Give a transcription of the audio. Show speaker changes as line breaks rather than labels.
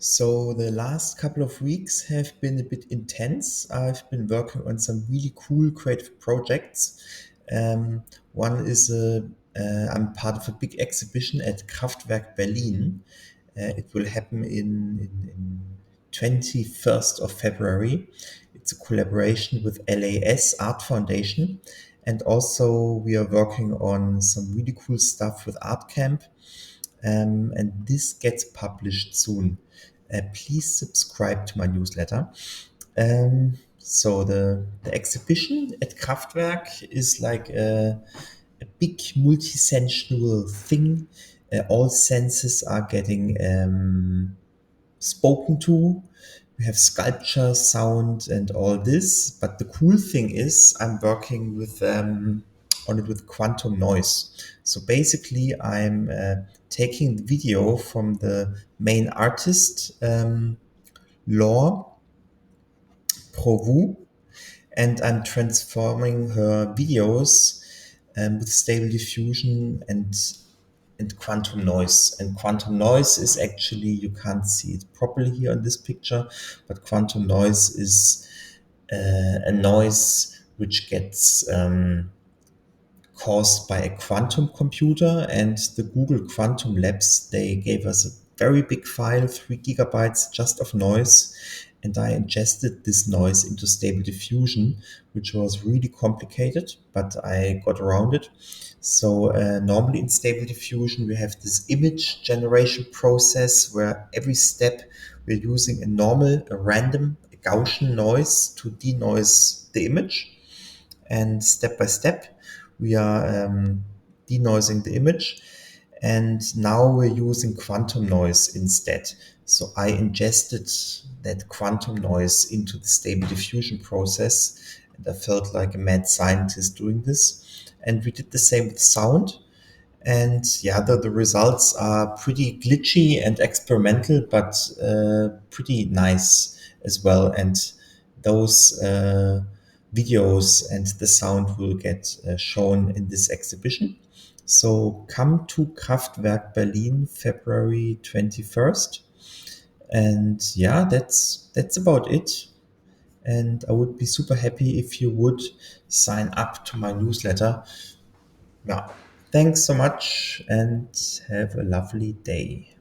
So the last couple of weeks have been a bit intense. I've been working on some really cool creative projects. One is I'm part of a big exhibition at Kraftwerk Berlin. It will happen in 21st of February. It's a collaboration with LAS Art Foundation. And also we are working on some really cool stuff with Art Camp, and this gets published soon. Please subscribe to my newsletter. So the exhibition at Kraftwerk is like a big multi-sensual thing. All senses are getting spoken to. We have sculpture, sound, and all this. But the cool thing is, I'm working with on it with quantum noise. So basically, I'm taking the video from the main artist, Laure, Prouvost, and I'm transforming her videos with Stable Diffusion and quantum noise. And quantum noise is actually, you can't see it properly here on this picture, but quantum noise is a noise which gets caused by a quantum computer. And the Google Quantum Labs, they gave us a very big file, 3 GB just of noise. And I ingested this noise into Stable Diffusion, which was really complicated, but I got around it. So normally in Stable Diffusion, we have this image generation process where every step we're using a random, a Gaussian noise to denoise the image. And step by step, we are denoising the image. And now we're using quantum noise instead. So I ingested that quantum noise into the Stable Diffusion process, and I felt like a mad scientist doing this. And we did the same with sound. And yeah, the results are pretty glitchy and experimental, but pretty nice as well. And those videos and the sound will get shown in this exhibition. So come to Kraftwerk Berlin, February 21st. And yeah, that's about it. And I would be super happy if you would sign up to my newsletter. Yeah. Thanks so much and have a lovely day.